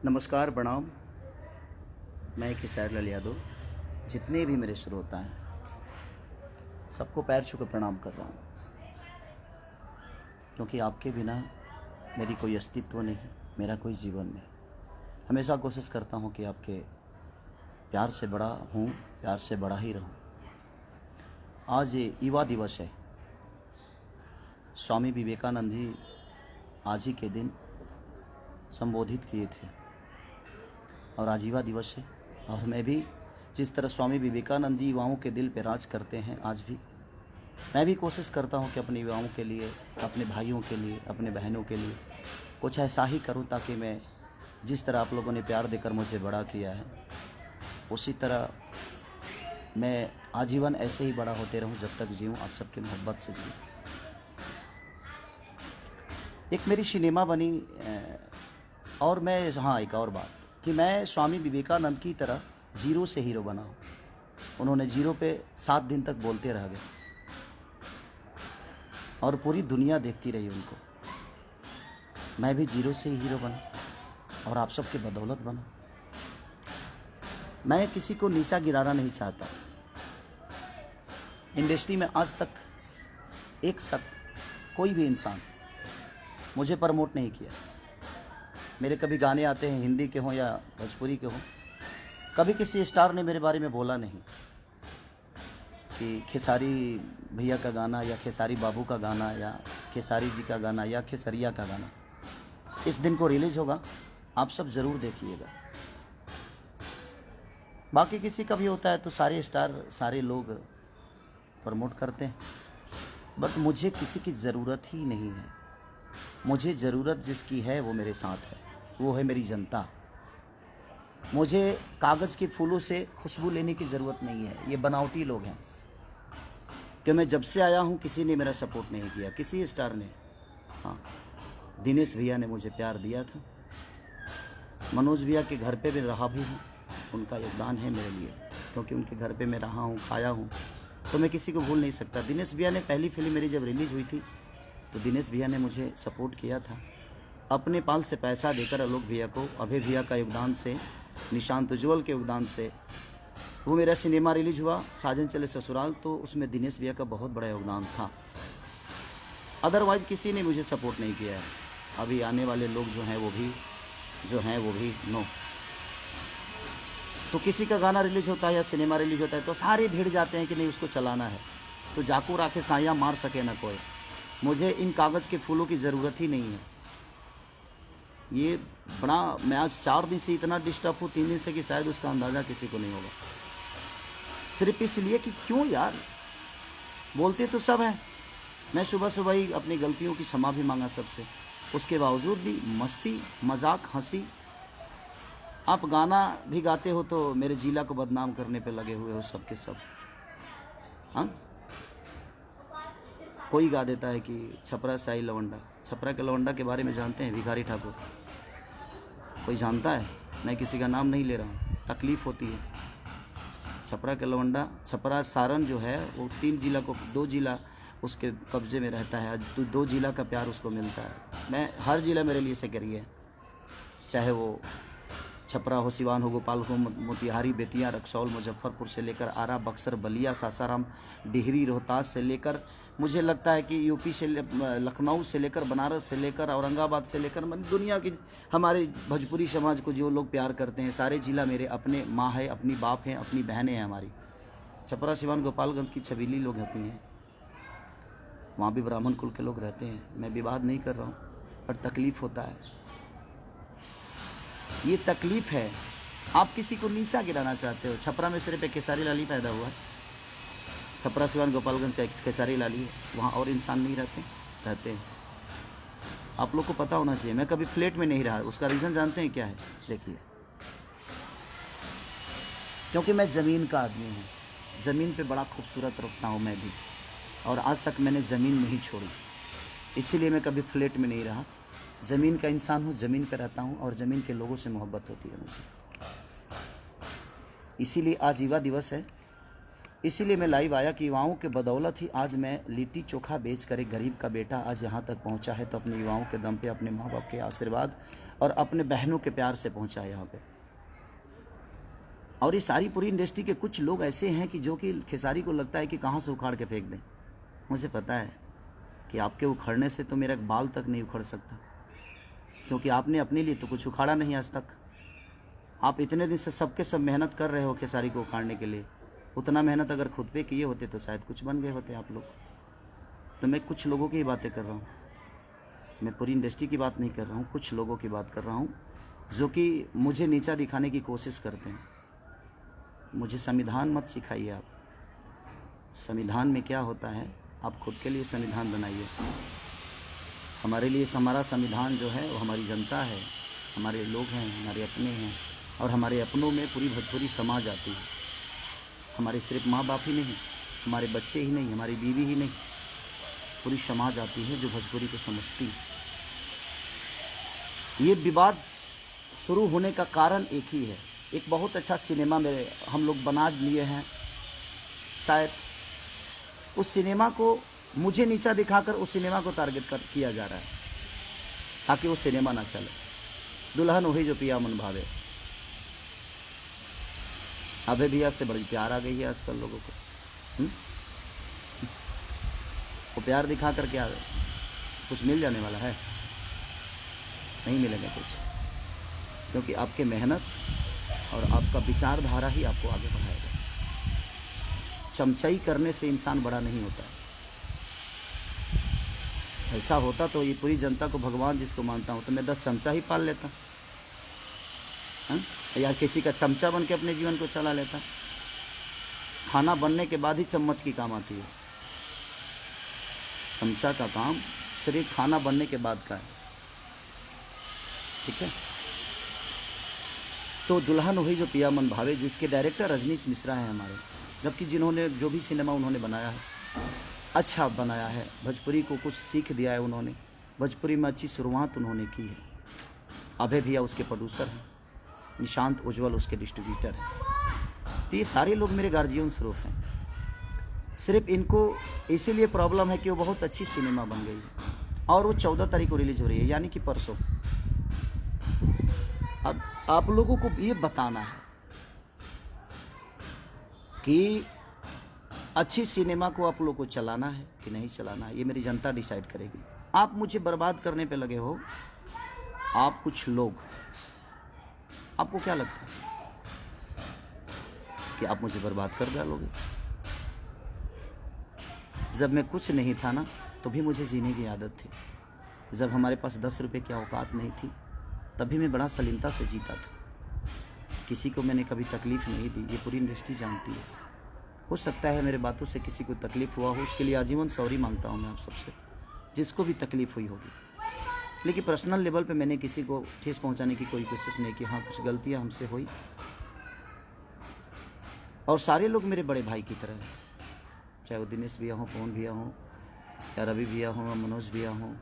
नमस्कार, प्रणाम। मैं खेसारी लाल यादव। जितने भी मेरे श्रोता हैं सबको पैर छू कर प्रणाम कर रहा हूँ, क्योंकि आपके बिना मेरी कोई अस्तित्व नहीं, मेरा कोई जीवन नहीं। हमेशा कोशिश करता हूँ कि आपके प्यार से बड़ा हूँ, प्यार से बड़ा ही रहूँ। आज ये युवा दिवस है। स्वामी विवेकानंद जी आज ही के दिन संबोधित किए थे और आज युवा दिवस है। और मैं भी जिस तरह स्वामी विवेकानंद जी युवाओं के दिल पे राज करते हैं, आज भी मैं भी कोशिश करता हूं कि अपने युवाओं के लिए, अपने भाइयों के लिए, अपने बहनों के लिए कुछ ऐसा ही करूं, ताकि मैं जिस तरह आप लोगों ने प्यार देकर मुझे बड़ा किया है, उसी तरह मैं आजीवन ऐसे ही बड़ा होते रहूं, जब तक जीऊँ आप सबकी मोहब्बत से जीऊँ। एक मेरी सिनेमा बनी और मैं एक और बात कि मैं स्वामी विवेकानंद की तरह जीरो से हीरो बना हूँ। उन्होंने जीरो पे 7 दिन तक बोलते रह गए और पूरी दुनिया देखती रही उनको। मैं भी जीरो से ही हीरो बना और आप सबके बदौलत बना। मैं किसी को नीचा गिराना नहीं चाहता। इंडस्ट्री में आज तक कोई भी इंसान मुझे प्रमोट नहीं किया। मेरे कभी गाने आते हैं, हिंदी के हों या भोजपुरी के हों, कभी किसी स्टार ने मेरे बारे में बोला नहीं कि खेसारी भैया का गाना या खेसारी बाबू का गाना या खेसारी जी का गाना या खेसरिया का गाना इस दिन को रिलीज़ होगा, आप सब ज़रूर देखिएगा। बाकी किसी का भी होता है तो सारे स्टार, सारे लोग प्रमोट करते हैं, बट मुझे किसी की ज़रूरत ही नहीं है। मुझे ज़रूरत जिसकी है वो मेरे साथ है, वो है मेरी जनता। मुझे कागज़ के फूलों से खुशबू लेने की ज़रूरत नहीं है। ये बनावटी लोग हैं कि मैं जब से आया हूँ किसी ने मेरा सपोर्ट नहीं किया, किसी स्टार ने। हाँ, दिनेश भैया ने मुझे प्यार दिया था। मनोज भैया के घर पे भी रहा भी हूँ, उनका योगदान है मेरे लिए, क्योंकि उनके घर पे मैं रहा हूँ, खाया हूँ, तो मैं किसी को भूल नहीं सकता। दिनेश भैया ने पहली फिल्म मेरी जब रिलीज़ हुई थी तो दिनेश भैया ने मुझे सपोर्ट किया था अपने पाल से पैसा देकर। आलोक भैया को, अभय भैया का योगदान से, निशांत उज्ज्वल के योगदान से वो मेरा सिनेमा रिलीज हुआ साजन चले ससुराल, तो उसमें दिनेश भैया का बहुत बड़ा योगदान था। अदरवाइज किसी ने मुझे सपोर्ट नहीं किया है। अभी आने वाले लोग जो हैं वो भी नो। तो किसी का गाना रिलीज होता है या सिनेमा रिलीज होता है तो सारे भिड़ जाते हैं कि नहीं उसको चलाना है, तो जाकू राखे साया मार सके ना कोई। मुझे इन कागज़ के फूलों की ज़रूरत ही नहीं है। ये बड़ा, मैं आज 4 दिन से इतना डिस्टर्ब हूँ, 3 दिन से, कि शायद उसका अंदाज़ा किसी को नहीं होगा। सिर्फ इसलिए कि क्यों यार, बोलते तो सब हैं। मैं सुबह सुबह ही अपनी गलतियों की क्षमा भी मांगा सबसे, उसके बावजूद भी मस्ती, मजाक, हंसी। आप गाना भी गाते हो तो मेरे जिला को बदनाम करने पे लगे हुए हो सब के सब। हाँ, कोई गा देता है कि छपरा साई लवंडा। छपरा के लवंडा के बारे में जानते हैं? भिखारी ठाकुर। कोई जानता है? मैं किसी का नाम नहीं ले रहा हूँ, तकलीफ़ होती है। छपरा के लवंडा, छपरा सारण जो है वो 3 जिला को, 2 जिला उसके कब्जे में रहता है। आज 2 जिला का प्यार उसको मिलता है। मैं, हर जिला मेरे लिए से करिए, चाहे वो छपरा हो, सिवान हो, गोपाल हो, मोतिहारी, बेतिया, रक्सौल, मुजफ्फरपुर से लेकर आरा, बक्सर, बलिया, सासाराम, डिहरी, रोहतास से लेकर, मुझे लगता है कि यूपी से, लखनऊ से लेकर, बनारस से लेकर, औरंगाबाद से लेकर, दुनिया की हमारे भोजपुरी समाज को जो लोग प्यार करते हैं, सारे जिला मेरे अपने माँ है, अपनी बाप हैं, अपनी बहनें हैं हमारी। छपरा, सिवान, गोपालगंज की छबीली लोग होती हैं, वहाँ भी ब्राह्मण कुल के लोग रहते हैं। मैं विवाद नहीं कर रहा हूँ, पर तकलीफ़ होता है। ये तकलीफ़ है। आप किसी को नीचा गिराना चाहते हो। छपरा में सिर्फ एक खेसारी लाल ही पैदा हुआ है। छपरा, सिवान, गोपालगंज का एक खेसारी लाल ही है, वहाँ और इंसान नहीं रहते हैं। आप लोग को पता होना चाहिए। मैं कभी फ्लैट में नहीं रहा, उसका रीज़न जानते हैं क्या है? देखिए, क्योंकि मैं ज़मीन का आदमी हूँ। ज़मीन पे बड़ा खूबसूरत रखता हूँ मैं भी, और आज तक मैंने ज़मीन नहीं छोड़ी। इसीलिए मैं कभी फ्लैट में नहीं रहा। ज़मीन का इंसान हूँ, ज़मीन पे रहता हूँ, और ज़मीन के लोगों से मोहब्बत होती है मुझे। इसीलिए आज युवा दिवस है। इसीलिए मैं लाइव आया कि युवाओं के बदौलत ही आज मैं लिट्टी चोखा बेच कर एक गरीब का बेटा आज यहाँ तक पहुँचा है, तो अपने युवाओं के दम पे, अपने माँ बाप के आशीर्वाद और अपने बहनों के प्यार से पहुँचा है यहाँ पे। और ये सारी पूरी इंडस्ट्री के कुछ लोग ऐसे हैं कि जो कि खेसारी को लगता है कि कहाँ से उखाड़ के फेंक दें। मुझे पता है कि आपके उखड़ने से तो मेरा बाल तक नहीं उखड़ सकता, क्योंकि आपने अपने लिए तो कुछ उखाड़ा नहीं आज तक। आप इतने दिन से सबके सब मेहनत कर रहे हो खेसारी को उखाड़ने के लिए, उतना मेहनत अगर खुद पे किए होते तो शायद कुछ बन गए होते आप लोग। तो मैं कुछ लोगों की ही बातें कर रहा हूँ, मैं पूरी इंडस्ट्री की बात नहीं कर रहा हूँ, कुछ लोगों की बात कर रहा हूँ जो कि मुझे नीचा दिखाने की कोशिश करते हैं। मुझे संविधान मत सिखाइए आप, संविधान में क्या होता है आप खुद के लिए संविधान बनाइए। हमारे लिए हमारा संविधान जो है वो हमारी जनता है, हमारे लोग हैं, हमारे अपने हैं, और हमारे अपनों में पूरी भोजपुरी समाज आती है। हमारे सिर्फ माँ बाप ही नहीं, हमारे बच्चे ही नहीं, हमारी बीवी ही नहीं, पूरी समाज आती है जो भोजपुरी को समझती है। ये विवाद शुरू होने का कारण एक ही है, एक बहुत अच्छा सिनेमा मेरे हम लोग बना लिए हैं, शायद उस सिनेमा को मुझे नीचा दिखाकर उस सिनेमा को टारगेट किया जा रहा है ताकि वो सिनेमा ना चले। दुल्हन वही जो पिया मन भावे, अभय भैया से बड़ी प्यार आ गई है आजकल लोगों को। वो प्यार दिखा कर क्या कुछ मिल जाने वाला है? नहीं मिलेगा कुछ, क्योंकि आपके मेहनत और आपका विचारधारा ही आपको आगे बढ़ाएगा। चमचाई करने से इंसान बड़ा नहीं होता है। ऐसा होता तो ये पूरी जनता को भगवान जिसको मानता हूँ तो मैं 10 चमचा ही पाल लेता, या किसी का चमचा बन के अपने जीवन को चला लेता। खाना बनने के बाद ही चम्मच की काम आती है, चमचा का काम सिर्फ खाना बनने के बाद का है, ठीक है। तो दुल्हन वही जो पिया मन भावे, जिसके डायरेक्टर रजनीश मिश्रा हैं हमारे, जबकि जिन्होंने जो भी सिनेमा उन्होंने बनाया है अच्छा बनाया है, भोजपुरी को कुछ सीख दिया है उन्होंने, भोजपुरी में अच्छी शुरुआत उन्होंने की है। अभय भैया उसके प्रोड्यूसर हैं, निशांत उज्ज्वल उसके डिस्ट्रीब्यूटर हैं। तो ये सारे लोग मेरे गार्जियन स्वरूप हैं। सिर्फ इनको इसीलिए प्रॉब्लम है कि वो बहुत अच्छी सिनेमा बन गई है और वो 14 तारीख को रिलीज हो रही है, यानी कि परसों। अब आप लोगों को ये बताना है कि अच्छी सिनेमा को आप लोगों को चलाना है कि नहीं चलाना है, ये मेरी जनता डिसाइड करेगी। आप मुझे बर्बाद करने पे लगे हो, आप कुछ लोग, आपको क्या लगता है कि आप मुझे बर्बाद कर डालोगे? जब मैं कुछ नहीं था ना, तो भी मुझे जीने की आदत थी। जब हमारे पास 10 रुपये की औकात नहीं थी, तभी मैं बड़ा सलीमता से जीता था। किसी को मैंने कभी तकलीफ़ नहीं दी, ये पूरी इंडस्ट्री जानती है। हो सकता है मेरे बातों से किसी को तकलीफ़ हुआ हो, उसके लिए आजीवन सॉरी मांगता हूँ मैं आप सबसे, जिसको भी तकलीफ़ हुई होगी। लेकिन पर्सनल लेवल पे मैंने किसी को ठेस पहुंचाने की कोई कोशिश नहीं की। हाँ, कुछ गलतियां हमसे हुई, और सारे लोग मेरे बड़े भाई की तरह हैं, चाहे वो दिनेश भैया हों, पवन भैया हों, या रवि भैया हों, मनोज भैया हों,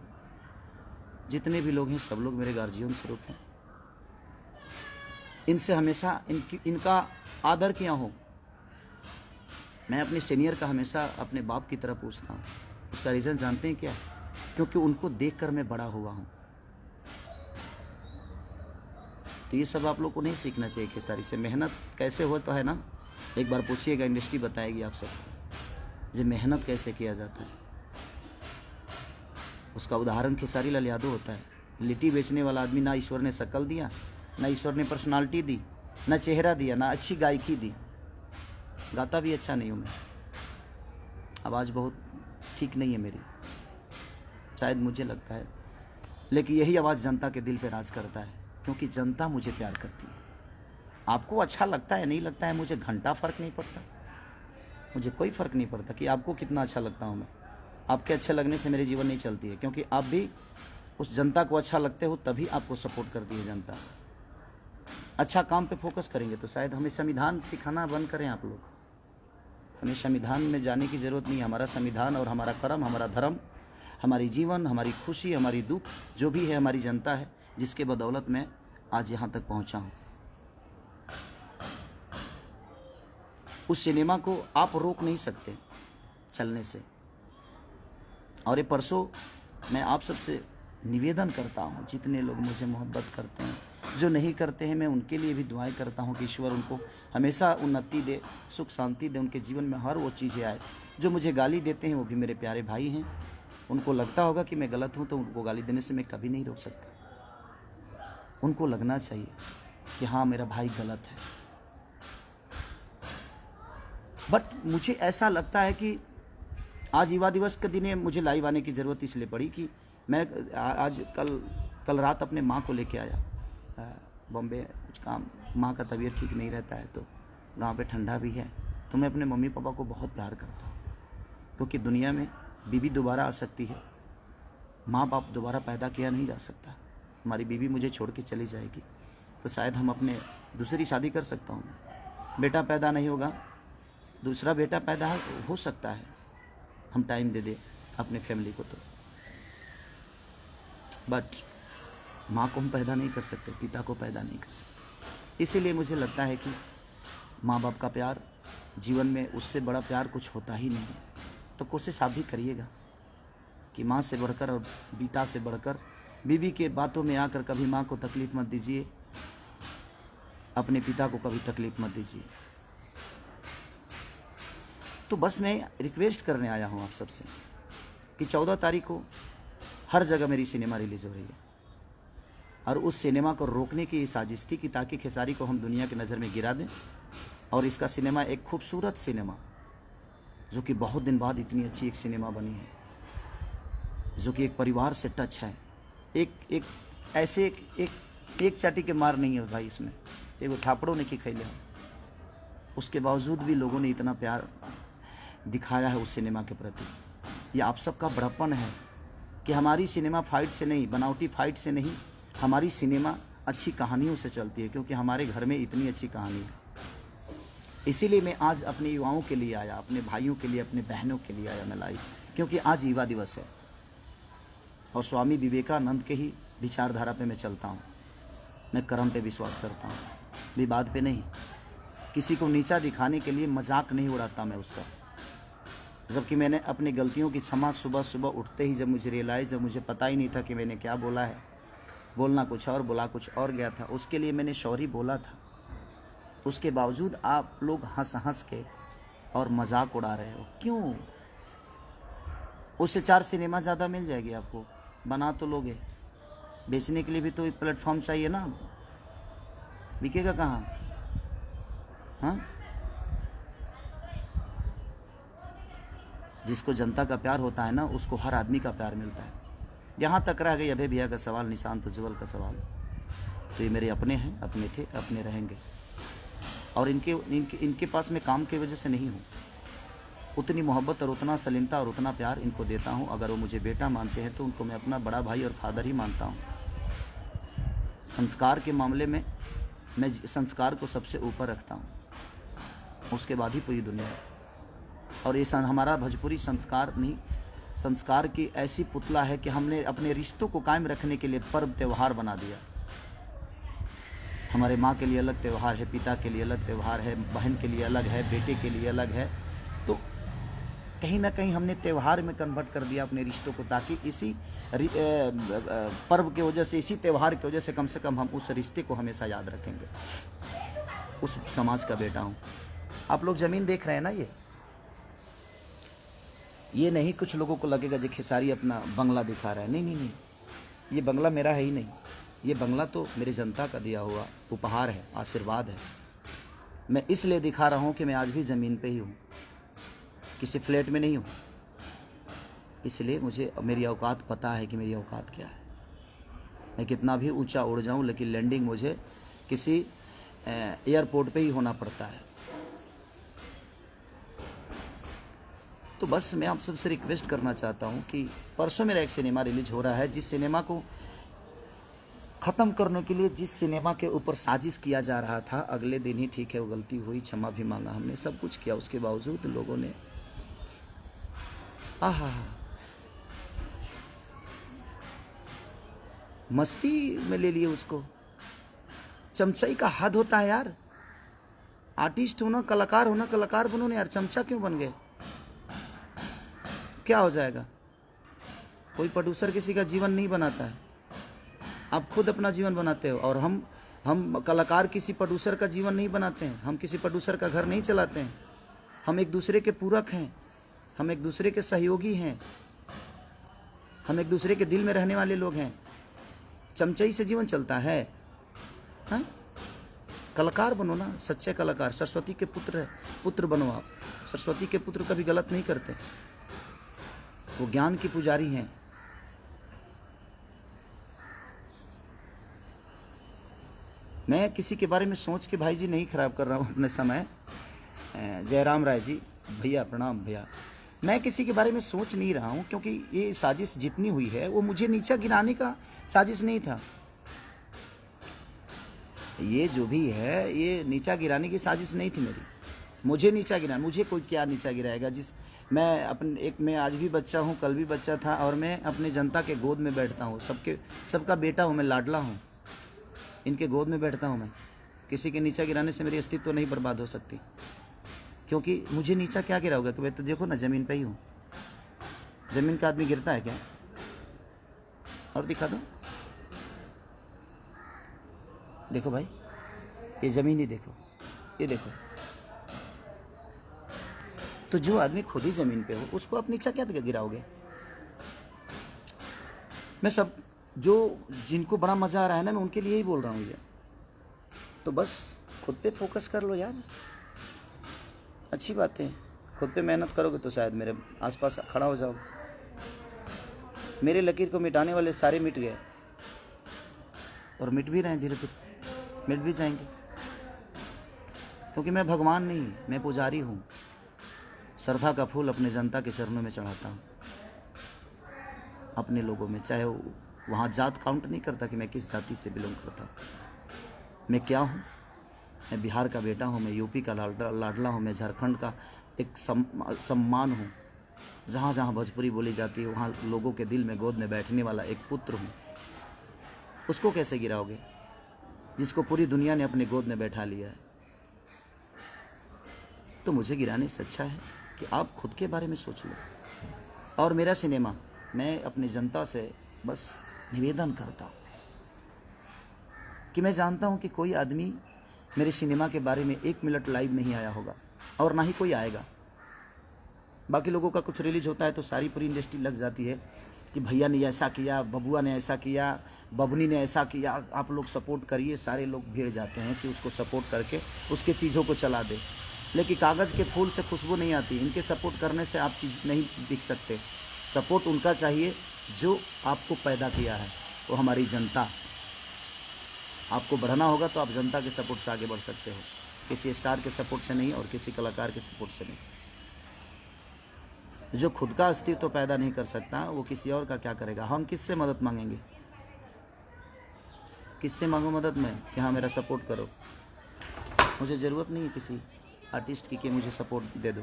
जितने भी लोग हैं सब लोग मेरे गार्जियन स्वरूप हैं। इनसे हमेशा इनका आदर किया हो। मैं अपने सीनियर का हमेशा अपने बाप की तरह पूछता हूँ। उसका रीज़न जानते हैं क्या? क्योंकि उनको देखकर मैं बड़ा हुआ हूँ। तो ये सब आप लोग को नहीं सीखना चाहिए खेसारी से। मेहनत कैसे हो तो है ना, एक बार पूछिएगा, इंडस्ट्री बताएगी आप सबको जो मेहनत कैसे किया जाता है। उसका उदाहरण खेसारी लाल यादव होता है। लिट्टी बेचने वाला आदमी, ना ईश्वर ने शक्ल दिया, ना ईश्वर ने पर्सनालिटी दी, ना चेहरा दिया, ना अच्छी गायकी दी। गाता भी अच्छा नहीं हूँ मैं, आवाज़ बहुत ठीक नहीं है मेरी, शायद मुझे लगता है, लेकिन यही आवाज़ जनता के दिल पे राज करता है, क्योंकि जनता मुझे प्यार करती है। आपको अच्छा लगता है नहीं लगता है, मुझे घंटा फ़र्क नहीं पड़ता, मुझे कोई फ़र्क नहीं पड़ता कि आपको कितना अच्छा लगता हूँ मैं। आपके अच्छे लगने से मेरे जीवन नहीं चलती है, क्योंकि आप भी उस जनता को अच्छा लगते हो, तभी आपको सपोर्ट करती है जनता। अच्छा काम पे फोकस करेंगे तो शायद हमें संविधान सिखाना बंद करें आप लोग। हमें संविधान में जाने की ज़रूरत नहीं है। हमारा संविधान और हमारा कर्म, हमारा धर्म, हमारी जीवन, हमारी खुशी, हमारी दुख, जो भी है हमारी जनता है, जिसके बदौलत मैं आज यहाँ तक पहुँचा हूँ। उस सिनेमा को आप रोक नहीं सकते चलने से। और ये परसों मैं आप सबसे निवेदन करता हूँ, जितने लोग मुझे मोहब्बत करते हैं, जो नहीं करते हैं, मैं उनके लिए भी दुआएं करता हूँ कि ईश्वर उनको हमेशा उन्नति दे, सुख शांति दे, उनके जीवन में हर वो चीज़ें आए। जो मुझे गाली देते हैं वो भी मेरे प्यारे भाई हैं, उनको लगता होगा कि मैं गलत हूँ, तो उनको गाली देने से मैं कभी नहीं रोक सकता। उनको लगना चाहिए कि हाँ मेरा भाई गलत है। बट मुझे ऐसा लगता है कि आज युवा दिवस के दिन मुझे लाइव आने की ज़रूरत इसलिए पड़ी कि मैं आज कल रात अपने माँ को लेके आया बॉम्बे, कुछ काम, माँ का तबीयत ठीक नहीं रहता है, तो गांव पे ठंडा भी है। तो मैं अपने मम्मी पापा को बहुत प्यार करता हूँ, क्योंकि दुनिया में बीवी दोबारा आ सकती है, माँ बाप दोबारा पैदा किया नहीं जा सकता। हमारी बीवी मुझे छोड़ के चली जाएगी तो शायद हम अपने दूसरी शादी कर सकता हूँ, बेटा पैदा नहीं होगा, दूसरा बेटा पैदा हो सकता है, हम टाइम दे दे अपने फैमिली को। तो बट माँ को हम पैदा नहीं कर सकते, पिता को पैदा नहीं कर सकते। इसीलिए मुझे लगता है कि माँ बाप का प्यार जीवन में, उससे बड़ा प्यार कुछ होता ही नहीं है। तो कोशिश आप भी करिएगा कि माँ से बढ़कर और पिता से बढ़कर बीवी के बातों में आकर कभी माँ को तकलीफ़ मत दीजिए, अपने पिता को कभी तकलीफ़ मत दीजिए। तो बस मैं रिक्वेस्ट करने आया हूँ आप सबसे कि 14 तारीख को हर जगह मेरी सिनेमा रिलीज़ हो रही है, और उस सिनेमा को रोकने की साजिश थी कि ताकि खेसारी को हम दुनिया की नज़र में गिरा दें। और इसका सिनेमा एक खूबसूरत सिनेमा, जो कि बहुत दिन बाद इतनी अच्छी एक सिनेमा बनी है, जो कि एक परिवार से टच है। एक ऐसे एक चाटी के मार नहीं है भाई इसमें, एक थापड़ों ने की खैले, उसके बावजूद भी लोगों ने इतना प्यार दिखाया है उस सिनेमा के प्रति। ये आप सबका बड़प्पन है कि हमारी सिनेमा फाइट से नहीं, बनावटी फाइट से नहीं, हमारी सिनेमा अच्छी कहानियों से चलती है, क्योंकि हमारे घर में इतनी अच्छी कहानी है। इसीलिए मैं आज अपने युवाओं के लिए आया, अपने भाइयों के लिए, अपने बहनों के लिए आया मैं लाइव, क्योंकि आज युवा दिवस है और स्वामी विवेकानंद के ही विचारधारा पे मैं चलता हूँ। मैं कर्म पे विश्वास करता हूँ, विवाद पे नहीं। किसी को नीचा दिखाने के लिए मजाक नहीं उड़ाता मैं उसका। जबकि मैंने अपनी गलतियों की क्षमा सुबह सुबह उठते ही, जब मुझे रियलाइज़, जब मुझे पता ही नहीं था कि मैंने क्या बोला है, बोलना कुछ और बोला कुछ और गया था, उसके लिए मैंने सॉरी बोला था। उसके बावजूद आप लोग हंस हंस के और मजाक उड़ा रहे हो, क्यों? उससे 4 सिनेमा ज़्यादा मिल जाएगी आपको, बना तो लोगे, बेचने के लिए भी तो प्लेटफॉर्म चाहिए ना, बिकेगा कहाँ? हाँ, जिसको जनता का प्यार होता है ना, उसको हर आदमी का प्यार मिलता है। यहाँ तक रह गई अभय भैया का सवाल, निशांत उज्ज्वल का सवाल, तो ये मेरे अपने हैं, अपने थे, अपने रहेंगे। और इनके पास मैं काम की वजह से नहीं हूँ, उतनी मोहब्बत और उतना सलीमता और उतना प्यार इनको देता हूँ। अगर वो मुझे बेटा मानते हैं तो उनको मैं अपना बड़ा भाई और फादर ही मानता हूँ। संस्कार के मामले में मैं संस्कार को सबसे ऊपर रखता हूँ, उसके बाद ही पूरी दुनिया। और ये हमारा भोजपुरी संस्कार नहीं, संस्कार की ऐसी पुतला है कि हमने अपने रिश्तों को कायम रखने के लिए पर्व त्यौहार बना दिया। हमारे माँ के लिए अलग त्यौहार है, पिता के लिए अलग त्यौहार है, बहन के लिए अलग है, बेटे के लिए अलग है। तो कहीं ना कहीं हमने त्यौहार में कन्वर्ट कर दिया अपने रिश्तों को, ताकि इसी पर्व की वजह से, इसी त्यौहार की वजह से कम हम उस रिश्ते को हमेशा याद रखेंगे। उस समाज का बेटा हूँ। आप लोग ज़मीन देख रहे हैं ना, ये नहीं कुछ लोगों को लगेगा कि खेसारी अपना बंगला दिखा रहा है। नहीं, ये बंगला मेरा है ही नहीं, ये बंगला तो मेरे जनता का दिया हुआ उपहार है, आशीर्वाद है। मैं इसलिए दिखा रहा हूँ कि मैं आज भी ज़मीन पे ही हूँ, किसी फ्लैट में नहीं हूँ। इसलिए मुझे मेरी औकात पता है कि मेरी औकात क्या है। मैं कितना भी ऊंचा उड़ जाऊँ, लेकिन लैंडिंग मुझे किसी एयरपोर्ट पे ही होना पड़ता है। तो बस मैं आप सबसे रिक्वेस्ट करना चाहता हूँ कि परसों मेरा एक सिनेमा रिलीज हो रहा है, जिस सिनेमा को ख़त्म करने के लिए, जिस सिनेमा के ऊपर साजिश किया जा रहा था, अगले दिन ही, ठीक है वो गलती हुई, क्षमा भी मांगा हमने, सब कुछ किया, उसके बावजूद लोगों ने आहा मस्ती में ले लिए उसको। चमचई का हद होता है यार। आर्टिस्ट होना, कलाकार होना, कलाकार बनो ना यार, चमचा क्यों बन गए? क्या हो जाएगा? कोई प्रोड्यूसर किसी का जीवन नहीं बनाता है, आप खुद अपना जीवन बनाते हो। और हम कलाकार किसी प्रोड्यूसर का जीवन नहीं बनाते हैं, हम किसी प्रोड्यूसर का घर नहीं चलाते हैं। हम एक दूसरे के पूरक हैं, हम एक दूसरे के सहयोगी हैं, हम एक दूसरे के दिल में रहने वाले लोग हैं। चमचई से जीवन चलता है? हाँ, कलाकार बनो ना, सच्चे कलाकार। सरस्वती के पुत्र बनो आप। सरस्वती के पुत्र कभी गलत नहीं करते, वो ज्ञान की पुजारी हैं। मैं किसी के बारे में सोच के भाई जी नहीं खराब कर रहा हूँ अपने समय। जयराम राय जी, भैया प्रणाम भैया। मैं किसी के बारे में सोच नहीं रहा हूँ, क्योंकि ये साजिश जितनी हुई है वो मुझे नीचा गिराने का साजिश नहीं था। ये जो भी है ये नीचा गिराने की साजिश नहीं थी मेरी। मुझे नीचा गिरा, मुझे कोई क्या नीचा गिराएगा? मैं आज भी बच्चा हूँ, कल भी बच्चा था, और मैं अपने जनता के गोद में बैठता हूँ। सबका बेटा हूँ मैं, लाडला हूँ, इनके गोद में बैठता हूँ मैं। किसी के नीचा गिराने से मेरी अस्तित्व नहीं बर्बाद हो सकती, क्योंकि मुझे नीचा क्या गिराओगे? कि मैं तो देखो ना, ज़मीन पे ही हूँ। ज़मीन का आदमी गिरता है क्या? और दिखा दो, देखो भाई, ये ज़मीन ही देखो, ये देखो। तो जो आदमी खुद ही ज़मीन पे हो उसको आप नीचा क्या गिराओगे? मैं जिनको बड़ा मज़ा आ रहा है ना, मैं उनके लिए ही बोल रहा हूँ ये। तो बस खुद पे फोकस कर लो यार, अच्छी बात है। खुद पे मेहनत करोगे तो शायद मेरे आसपास खड़ा हो जाओगे। मेरे लकीर को मिटाने वाले सारे मिट गए, और मिट भी रहे हैं, धीरे धीरे मिट भी जाएंगे, क्योंकि मैं भगवान नहीं, मैं पुजारी हूँ। श्रद्धा का फूल अपने जनता के चरणों में चढ़ाता हूँ, अपने लोगों में। चाहे वहाँ जात काउंट नहीं करता कि मैं किस जाति से बिलोंग करता हूँ। मैं क्या हूँ? मैं बिहार का बेटा हूँ, मैं यूपी का लाडला हूँ, मैं झारखंड का एक सम्मान हूँ। जहाँ जहाँ भोजपुरी बोली जाती है वहाँ लोगों के दिल में गोद में बैठने वाला एक पुत्र हूँ। उसको कैसे गिराओगे जिसको पूरी दुनिया ने अपने गोद में बैठा लिया है? तो मुझे गिराने से अच्छा है कि आप खुद के बारे में सोच लो। और मेरा सिनेमा, मैं अपनी जनता से बस निवेदन करता हूँ कि मैं जानता हूँ कि कोई आदमी मेरे सिनेमा के बारे में 1 मिनट लाइव नहीं आया होगा, और ना ही कोई आएगा। बाकी लोगों का कुछ रिलीज होता है तो सारी पूरी इंडस्ट्री लग जाती है कि भैया ने ऐसा किया, बबुआ ने ऐसा किया, बबनी ने ऐसा किया, आप लोग सपोर्ट करिए। सारे लोग भीड़ जाते हैं कि उसको सपोर्ट करके उसके चीज़ों को चला दे। लेकिन कागज़ के फूल से खुशबू नहीं आती। इनके सपोर्ट करने से आप चीज़ नहीं बिक सकते। सपोर्ट उनका चाहिए जो आपको पैदा किया है, वो हमारी जनता। आपको बढ़ना होगा तो आप जनता के सपोर्ट से आगे बढ़ सकते हो, किसी स्टार के सपोर्ट से नहीं और किसी कलाकार के सपोर्ट से नहीं। जो खुद का अस्तित्व पैदा नहीं कर सकता वो किसी और का क्या करेगा? हम किससे मदद मांगेंगे? किससे मांगो मदद मैं कि हाँ मेरा सपोर्ट करो? मुझे ज़रूरत नहीं है किसी आर्टिस्ट की कि मुझे सपोर्ट दे दो।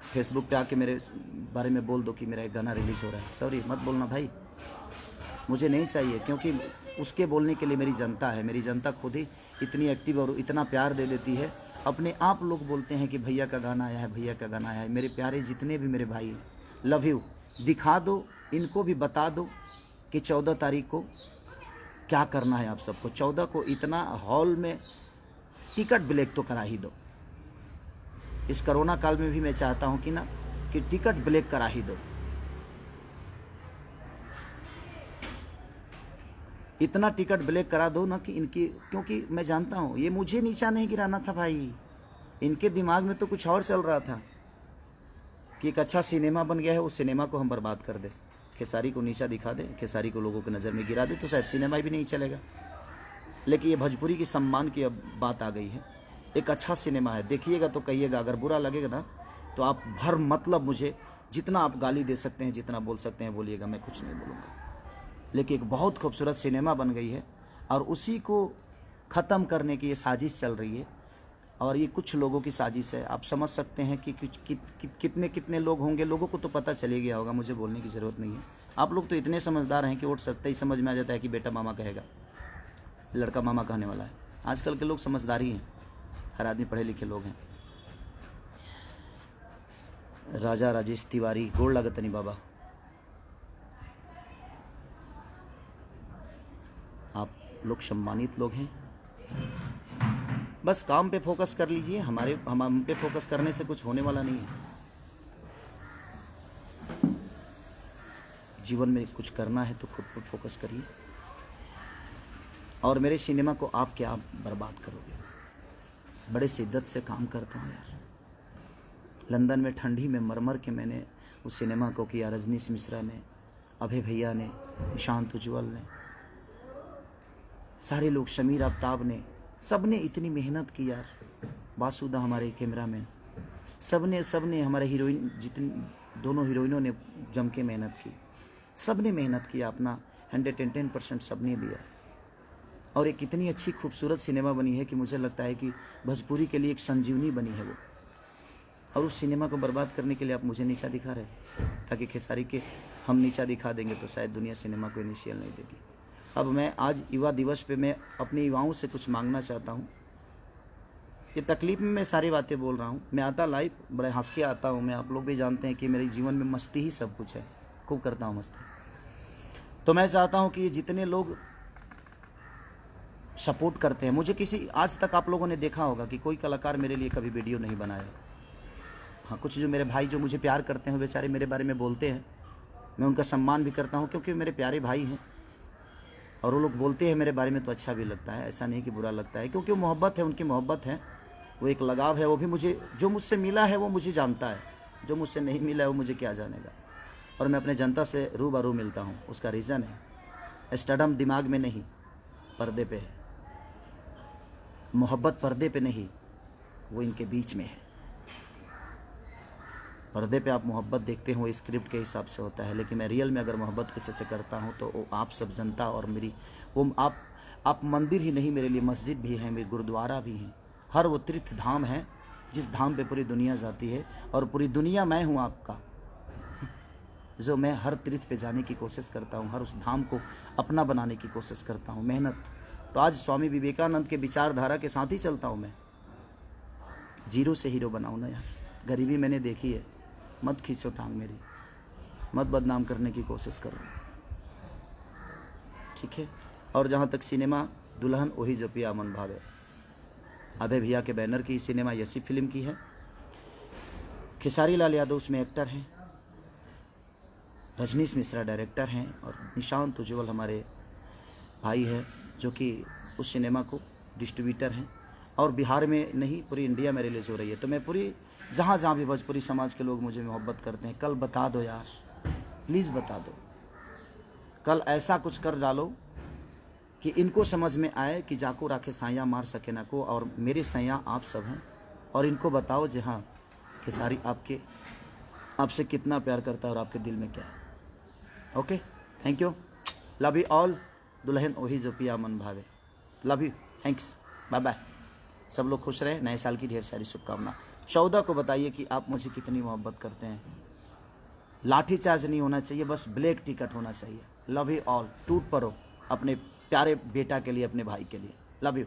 फेसबुक पे आके मेरे बारे में बोल दो कि मेरा एक गाना रिलीज़ हो रहा है। सॉरी, मत बोलना भाई, मुझे नहीं चाहिए, क्योंकि उसके बोलने के लिए मेरी जनता है। मेरी जनता खुद ही इतनी एक्टिव और इतना प्यार दे देती है। अपने आप लोग बोलते हैं कि भैया का गाना आया है, भैया का गाना आया है। मेरे प्यारे जितने भी मेरे भाई, लव यू। दिखा दो, इनको भी बता दो कि 14 तारीख को क्या करना है आप सबको। 14 को इतना हॉल में टिकट ब्लैक तो करा ही दो। इस कोरोना काल में भी मैं चाहता हूँ कि टिकट ब्लैक करा ही दो। इतना टिकट ब्लैक करा दो ना कि इनकी, क्योंकि मैं जानता हूँ ये मुझे नीचा नहीं गिराना था भाई। इनके दिमाग में तो कुछ और चल रहा था कि एक अच्छा सिनेमा बन गया है, उस सिनेमा को हम बर्बाद कर दें, खेसारी को नीचा दिखा दें, खेसारी को लोगों की नज़र में गिरा दे, तो शायद सिनेमा भी नहीं चलेगा। लेकिन ये भोजपुरी की सम्मान की अब बात आ गई है। एक अच्छा सिनेमा है, देखिएगा तो कहिएगा। अगर बुरा लगेगा ना तो आप भर मतलब मुझे जितना आप गाली दे सकते हैं, जितना बोल सकते हैं बोलिएगा, मैं कुछ नहीं बोलूँगा। लेकिन एक बहुत खूबसूरत सिनेमा बन गई है और उसी को ख़त्म करने की ये साजिश चल रही है। और ये कुछ लोगों की साजिश है। आप समझ सकते हैं कि कितने लोग होंगे। लोगों को तो पता चले गया होगा, मुझे बोलने की ज़रूरत नहीं है। आप लोग तो इतने समझदार हैं कि वोट सत्ता ही समझ में आ जाता है कि बेटा मामा कहेगा, लड़का मामा कहने वाला है। आजकल के लोग समझदारी हैं, हर आदमी पढ़े लिखे लोग हैं। राजा राजेश तिवारी, गोड़ लागत नहीं बाबा, आप लोग सम्मानित लोग हैं। बस काम पे फोकस कर लीजिए, हम पे फोकस करने से कुछ होने वाला नहीं है। जीवन में कुछ करना है तो खुद पर फोकस करिए। और मेरे सिनेमा को आप क्या बर्बाद करोगे? बड़े शिद्दत से काम करता हूँ यार। लंदन में ठंडी में मर के मैंने उस सिनेमा को किया। रजनीश मिश्रा ने, अभय भैया ने, निशांत उज्ज्वल ने, सारे लोग, शमीर आफ्ताब ने, सब ने इतनी मेहनत की यार। बासुदा हमारे कैमरामैन, सब ने हमारे हीरोइन, जितनी दोनों हीरोइनों ने जम के मेहनत की। सब ने मेहनत किया, अपना 110% सब ने दिया। और एक इतनी अच्छी खूबसूरत सिनेमा बनी है कि मुझे लगता है कि भोजपुरी के लिए एक संजीवनी बनी है वो। और उस सिनेमा को बर्बाद करने के लिए आप मुझे नीचा दिखा रहे हैं, ताकि खेसारी के हम नीचा दिखा देंगे तो शायद दुनिया सिनेमा को इनिशियल नहीं देगी। अब मैं आज युवा दिवस पे मैं अपने युवाओं से कुछ मांगना चाहता हूँ। ये तकलीफ में मैं सारी बातें बोल रहा हूँ। मैं आता लाइव बड़े हंस के आता हूँ। मैं, आप लोग भी जानते हैं कि मेरे जीवन में मस्ती ही सब कुछ है, खूब करता हूँ मस्ती। तो मैं चाहता हूँ कि ये जितने लोग सपोर्ट करते हैं मुझे, किसी आज तक आप लोगों ने देखा होगा कि कोई कलाकार मेरे लिए कभी वीडियो नहीं बनाया। हाँ, कुछ जो मेरे भाई जो मुझे प्यार करते हैं बेचारे मेरे बारे में बोलते हैं, मैं उनका सम्मान भी करता हूँ क्योंकि मेरे प्यारे भाई हैं। और वो लोग बोलते हैं मेरे बारे में तो अच्छा भी लगता है, ऐसा नहीं कि बुरा लगता है, क्योंकि वो मोहब्बत है, उनकी मोहब्बत है, वो एक लगाव है। वो भी मुझे, जो मुझसे मिला है वो मुझे जानता है, जो मुझसे नहीं मिला है वो मुझे क्या जानेगा। और मैं अपने जनता से रूबरू मिलता हूँ। उसका रीज़न है स्टडम दिमाग में नहीं, पर्दे पे है। मोहब्बत पर्दे पे नहीं, वो इनके बीच में है। पर्दे पे आप मोहब्बत देखते हो, स्क्रिप्ट के हिसाब से होता है, लेकिन मैं रियल में अगर मोहब्बत किसी से करता हूँ तो वो आप सब जनता और मेरी, वो आप मंदिर ही नहीं, मेरे लिए मस्जिद भी है, मेरे गुरुद्वारा भी है। हर वो तीर्थ धाम है जिस धाम पे पूरी दुनिया जाती है, और पूरी दुनिया मैं हूँ आपका, जो मैं हर तीर्थ पे जाने की कोशिश करता हूँ, हर उस धाम को अपना बनाने की कोशिश करता हूँ। मेहनत तो आज स्वामी विवेकानंद के विचारधारा के साथ ही चलता हूँ मैं। जीरो से हीरो बनाऊँ ना यार। गरीबी मैंने देखी है, मत खींचो टांग मेरी, मत बदनाम करने की कोशिश करो, ठीक है। और जहाँ तक सिनेमा, दुल्हन वही जो पिया मन भावे, अभय भैया के बैनर की सिनेमा यसी फिल्म की है। खेसारी लाल यादव उसमें एक्टर हैं, रजनीश मिश्रा डायरेक्टर हैं, और निशांत उज्ज्वल हमारे भाई हैं जो कि उस सिनेमा को डिस्ट्रीब्यूटर हैं। और बिहार में नहीं, पूरी इंडिया मेरे लिए जो रही है। तो मैं पूरी जहाँ जहाँ भी भोजपुरी समाज के लोग मुझे मोहब्बत करते हैं, कल बता दो यार, प्लीज़ बता दो। कल ऐसा कुछ कर डालो कि इनको समझ में आए कि जाको राखे साया मार सके ना को, और मेरे सैया आप सब हैं। और इनको बताओ जी हाँ, खेसारी आपसे कितना प्यार करता है और आपके दिल में क्या है। Okay, thank you, love you all. दुल्हन वही जो पिया मन भावे, love you, thanks, bye bye. सब लोग खुश रहे, नए साल की ढेर सारी शुभकामना। 14 को बताइए कि आप मुझे कितनी मोहब्बत करते हैं। लाठी चार्ज नहीं होना चाहिए, बस ब्लैक टिकट होना चाहिए। Love you all. टूट पड़ो अपने प्यारे बेटा के लिए, अपने भाई के लिए। Love you.